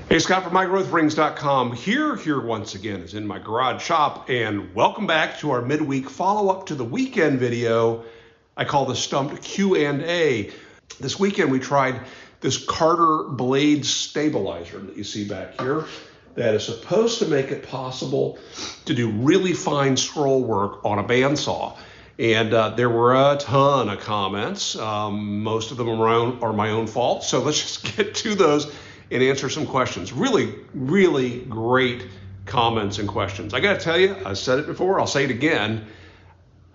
Hey, Scott from MyGrowthRings.com here once again is in my garage shop, and welcome back to our midweek follow-up to the weekend video I call the Stumped Q&A. This weekend we tried this Carter blade stabilizer that you see back here that is supposed to make it possible to do really fine scroll work on a bandsaw. And there were a ton of comments. Most of them are my own fault, so let's just get to those and answer some questions. Really great comments and questions. I gotta tell you, I said it before, I'll say it again,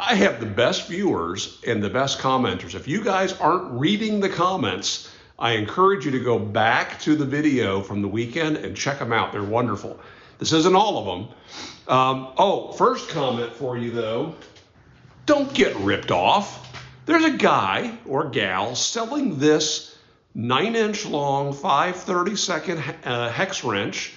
I have the best viewers and the best commenters. If you guys aren't reading the comments, I encourage you to go back to the video from the weekend and check them out. They're wonderful. This isn't all of them. First comment for you though, don't get ripped off. There's a guy or gal selling this 9-inch long, 5/32 hex wrench.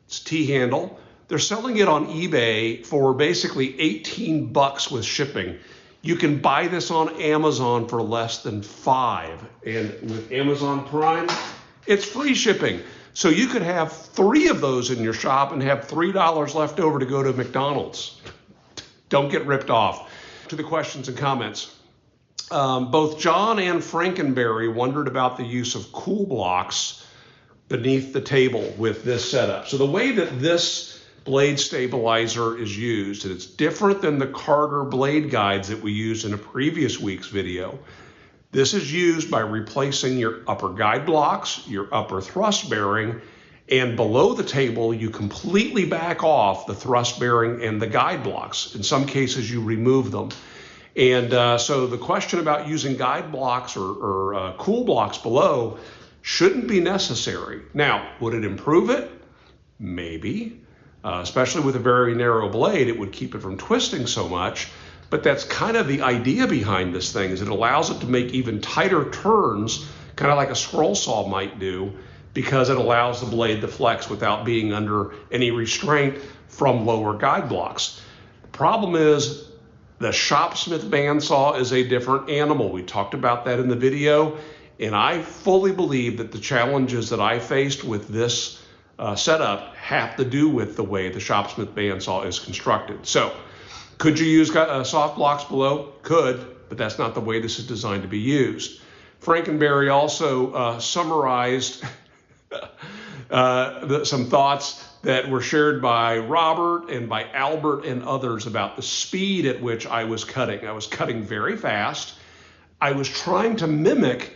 It's T-handle. They're selling it on eBay for basically 18 bucks with shipping. You can buy this on Amazon for less than $5. And with Amazon Prime, it's free shipping. So you could have 3 of those in your shop and have $3 left over to go to McDonald's. Don't get ripped off. To the questions and comments. Both John and Frankenberry wondered about the use of cool blocks beneath the table with this setup. So the way that this blade stabilizer is used, and it's different than the Carter blade guides that we used in a previous week's video. This is used by replacing your upper guide blocks, your upper thrust bearing, and below the table you completely back off the thrust bearing and the guide blocks. In some cases you remove them. And so the question about using guide blocks or cool blocks below shouldn't be necessary. Now, would it improve it? Maybe, especially with a very narrow blade, it would keep it from twisting so much. But that's kind of the idea behind this thing, is it allows it to make even tighter turns, kind of like a scroll saw might do, because it allows the blade to flex without being under any restraint from lower guide blocks. The problem is, the Shopsmith Bandsaw is a different animal. We talked about that in the video, and I fully believe that the challenges that I faced with this setup have to do with the way the Shopsmith Bandsaw is constructed. So, could you use soft blocks below? Could, but that's not the way this is designed to be used. Frankenberry also summarized some thoughts that were shared by Robert and by Albert and others about the speed at which I was cutting. I was cutting very fast. I was trying to mimic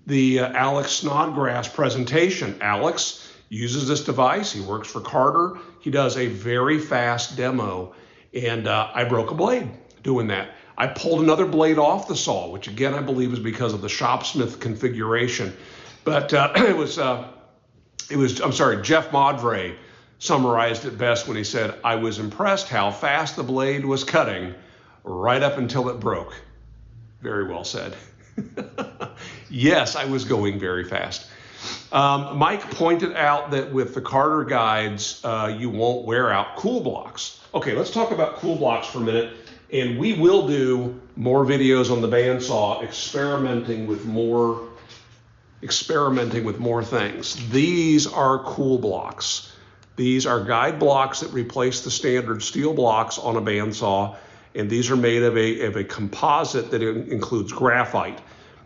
the Alex Snodgrass presentation. Alex uses this device. He works for Carter. He does a very fast demo, and I broke a blade doing that. I pulled another blade off the saw, which again I believe is because of the Shopsmith configuration. But Jeff Madre summarized it best when he said, I was impressed how fast the blade was cutting right up until it broke. Very well said. Yes, I was going very fast. Mike pointed out that with the Carter guides, you won't wear out cool blocks. Okay, let's talk about cool blocks for a minute. And we will do more videos on the bandsaw experimenting with more things. These are cool blocks. These are guide blocks that replace the standard steel blocks on a bandsaw, and these are made of a composite that includes graphite.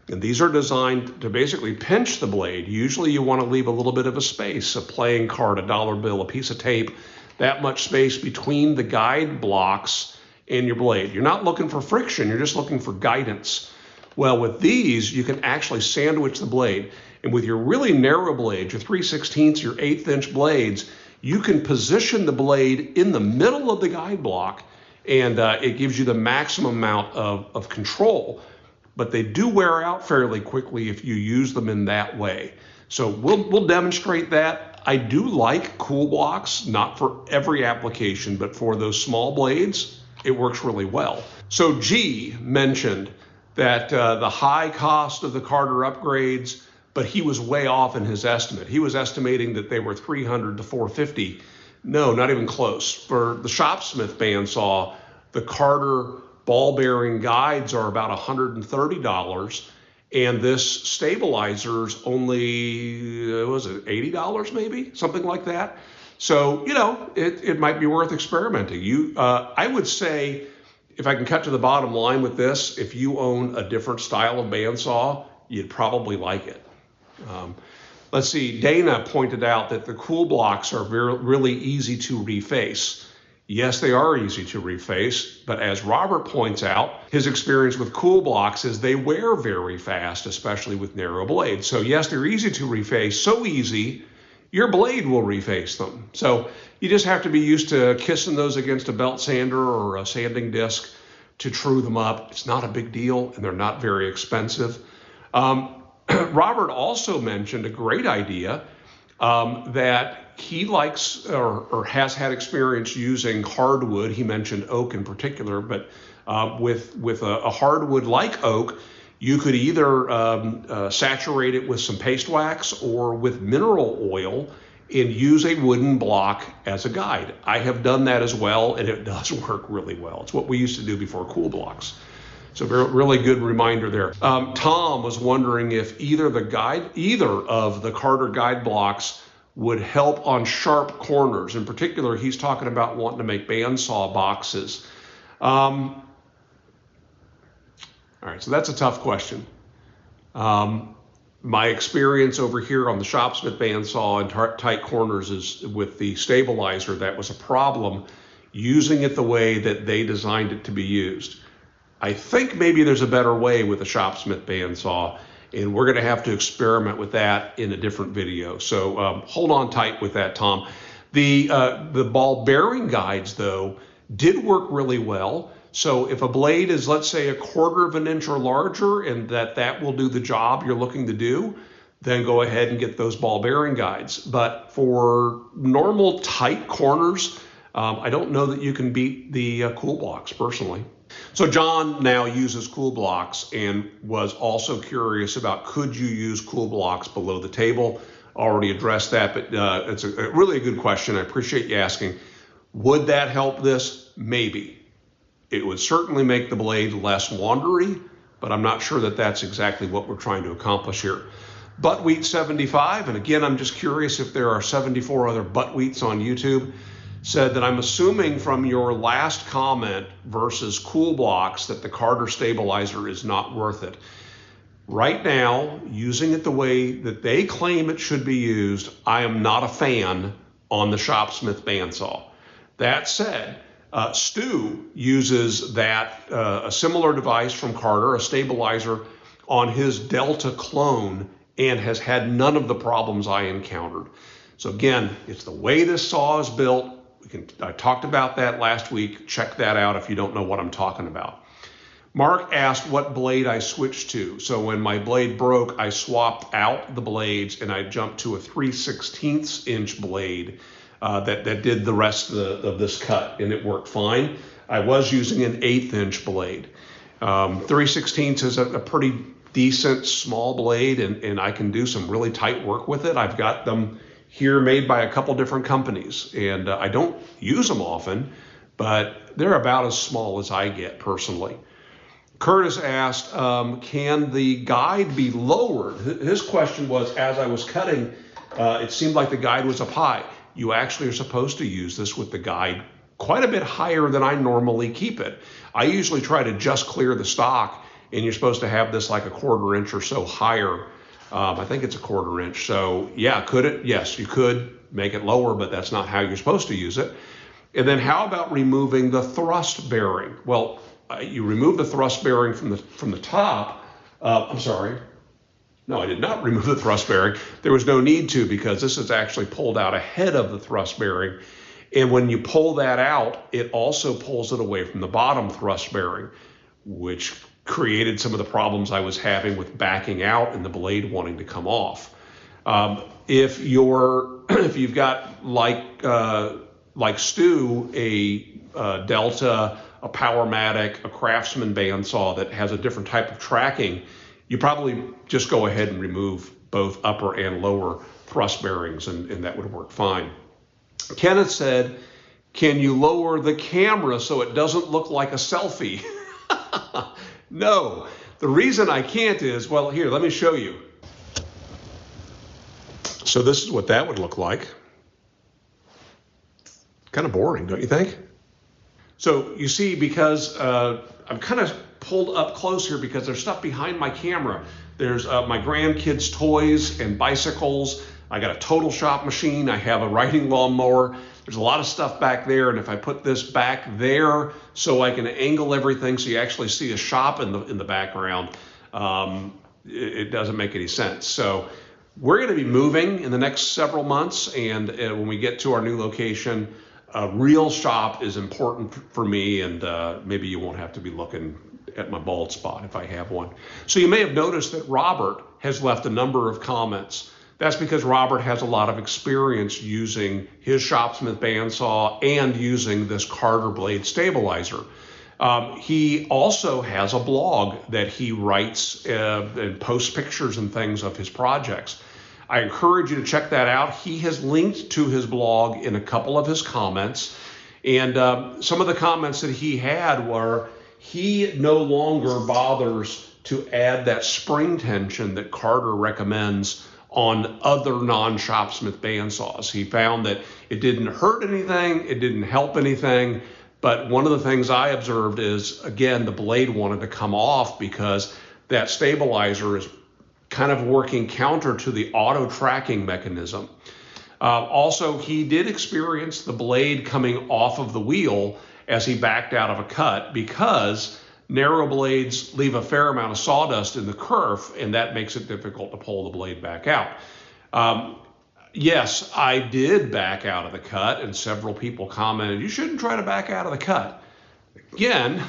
And these are designed to basically pinch the blade. Usually you want to leave a little bit of a space, a playing card, a dollar bill, a piece of tape, that much space between the guide blocks and your blade. You're not looking for friction, you're just looking for guidance. Well, with these, you can actually sandwich the blade. And with your really narrow blades, your 3/16, your 1/8-inch blades, you can position the blade in the middle of the guide block, and it gives you the maximum amount of control. But they do wear out fairly quickly if you use them in that way. So we'll demonstrate that. I do like cool blocks, not for every application, but for those small blades, it works really well. So G mentioned that the high cost of the Carter upgrades, but he was way off in his estimate. He was estimating that they were $300 to $450. No, not even close. For the Shopsmith Bandsaw, the Carter ball bearing guides are about $130, And this stabilizer's only, was it $80 maybe? Something like that. So, you know, it might be worth experimenting. I would say, if I can cut to the bottom line with this, if you own a different style of bandsaw, you'd probably like it. Let's see, Dana pointed out that the cool blocks are really easy to reface. Yes, they are easy to reface, but as Robert points out, his experience with cool blocks is they wear very fast, especially with narrow blades. So yes, they're easy to reface, so easy, your blade will reface them. So you just have to be used to kissing those against a belt sander or a sanding disc to true them up. It's not a big deal, and they're not very expensive. Robert also mentioned a great idea that he likes or has had experience using hardwood. He mentioned oak in particular, but with a hardwood like oak, you could either saturate it with some paste wax or with mineral oil and use a wooden block as a guide. I have done that as well, and it does work really well. It's what we used to do before cool blocks. So really good reminder there. Tom was wondering if either of the Carter guide blocks would help on sharp corners. In particular, he's talking about wanting to make bandsaw boxes. All right, so that's a tough question. My experience over here on the Shopsmith Bandsaw and tight corners is with the stabilizer. That was a problem using it the way that they designed it to be used. I think maybe there's a better way with the Shopsmith Bandsaw, and we're going to have to experiment with that in a different video. So hold on tight with that, Tom. The ball bearing guides, though, did work really well. So if a blade is, let's say, 1/4 of an inch or larger, and that will do the job you're looking to do, then go ahead and get those ball bearing guides. But for normal tight corners, I don't know that you can beat the cool blocks personally. So John now uses cool blocks and was also curious about, could you use cool blocks below the table? Already addressed that, but it's really a good question. I appreciate you asking. Would that help this? Maybe. It would certainly make the blade less wandery, but I'm not sure that that's exactly what we're trying to accomplish here. Buttwheat 75, and again, I'm just curious if there are 74 other Buttwheats on YouTube, said that I'm assuming from your last comment versus cool blocks that the Carter stabilizer is not worth it. Right now, using it the way that they claim it should be used, I am not a fan on the Shopsmith Bandsaw. That said, Stu uses a similar device from Carter, a stabilizer, on his Delta clone and has had none of the problems I encountered. So again, it's the way this saw is built. I talked about that last week. Check that out if you don't know what I'm talking about. Mark asked what blade I switched to. So when my blade broke, I swapped out the blades and I jumped to a 3/16 inch blade that did the rest of this cut, and it worked fine. I was using an 1/8 inch blade. 3/16 is a pretty decent small blade, and I can do some really tight work with it. I've got them here made by a couple different companies, and I don't use them often, but they're about as small as I get personally. Curtis asked, can the guide be lowered? His question was, as I was cutting, it seemed like the guide was up high. You actually are supposed to use this with the guide quite a bit higher than I normally keep it. I usually try to just clear the stock, and you're supposed to have this like a 1/4 inch or so higher. I think it's a 1/4 inch. So yeah, could it? Yes, you could make it lower, but that's not how you're supposed to use it. And then how about removing the thrust bearing? Well, you remove the thrust bearing from the top. I'm sorry. No, I did not remove the thrust bearing. There was no need to, because this is actually pulled out ahead of the thrust bearing. And when you pull that out, it also pulls it away from the bottom thrust bearing, which created some of the problems I was having with backing out and the blade wanting to come off. If you've got like Stu, a Delta, a Powermatic, a Craftsman bandsaw that has a different type of tracking, you probably just go ahead and remove both upper and lower thrust bearings, and that would work fine. Kenneth said, can you lower the camera so it doesn't look like a selfie? No, The reason I can't is, well, here, let me show you. So this is what that would look like. Kind of boring, don't you think? So you see, because I'm kind of pulled up close here because there's stuff behind my camera. There's my grandkids' toys and bicycles. I got a total shop machine. I have a riding lawnmower. There's a lot of stuff back there, and if I put this back there so I can angle everything so you actually see a shop in the background, it doesn't make any sense. So we're going to be moving in the next several months, and when we get to our new location, a real shop is important for me, and maybe you won't have to be looking at my bald spot if I have one. So you may have noticed that Robert has left a number of comments. That's because Robert has a lot of experience using his Shopsmith bandsaw and using this Carter blade stabilizer. He also has a blog that he writes and posts pictures and things of his projects. I encourage you to check that out. He has linked to his blog in a couple of his comments. And some of the comments that he had were, he no longer bothers to add that spring tension that Carter recommends on other non-Shopsmith bandsaws. He found that it didn't hurt anything, it didn't help anything, but one of the things I observed is, again, the blade wanted to come off because that stabilizer is kind of working counter to the auto tracking mechanism. Also, he did experience the blade coming off of the wheel as he backed out of a cut because narrow blades leave a fair amount of sawdust in the kerf, and that makes it difficult to pull the blade back out. Yes, I did back out of the cut, and several people commented, you shouldn't try to back out of the cut. Again,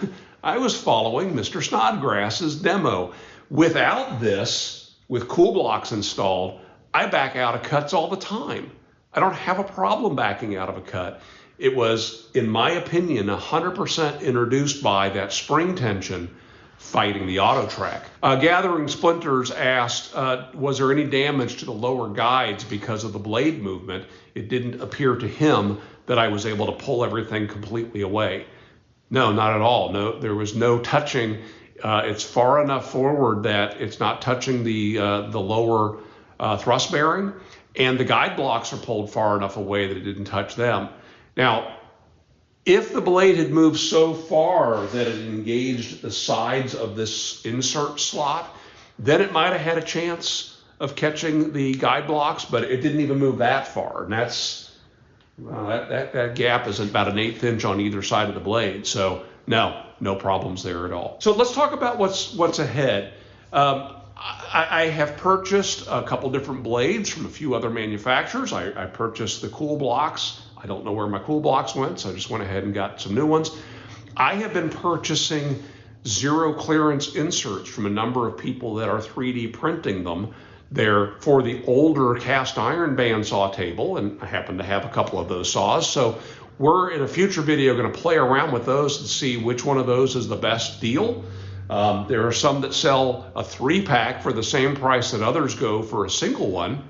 I was following Mr. Snodgrass's demo. Without this, with cool blocks installed, I back out of cuts all the time. I don't have a problem backing out of a cut. It was, in my opinion, 100% introduced by that spring tension fighting the auto track. Gathering Splinters asked, was there any damage to the lower guides because of the blade movement? It didn't appear to him that I was able to pull everything completely away. No, not at all. No, there was no touching. It's far enough forward that it's not touching the lower thrust bearing, and the guide blocks are pulled far enough away that it didn't touch them. Now, if the blade had moved so far that it engaged the sides of this insert slot, then it might have had a chance of catching the guide blocks, but it didn't even move that far. And that's, that gap is about 1/8 inch on either side of the blade. So no problems there at all. So let's talk about what's ahead. I have purchased a couple different blades from a few other manufacturers. I purchased the cool blocks. I don't know where my cool blocks went, so I just went ahead and got some new ones. I have been purchasing zero clearance inserts from a number of people that are 3D printing them. They're for the older cast iron bandsaw table, and I happen to have a couple of those saws. So we're in a future video going to play around with those and see which one of those is the best deal. There are some that sell a 3-pack for the same price that others go for a single one.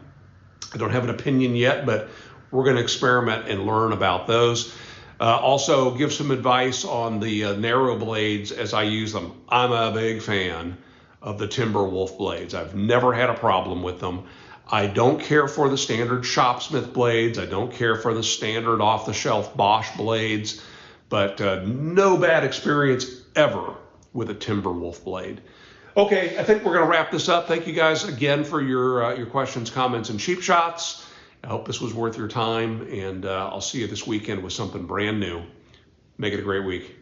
I don't have an opinion yet, but we're going to experiment and learn about those. Also give some advice on the narrow blades as I use them. I'm a big fan of the Timberwolf blades. I've never had a problem with them. I don't care for the standard Shopsmith blades. I don't care for the standard off-the-shelf Bosch blades, but no bad experience ever with a Timberwolf blade. Okay, I think we're going to wrap this up. Thank you guys again for your questions, comments, and cheap shots. I hope this was worth your time, and I'll see you this weekend with something brand new. Make it a great week.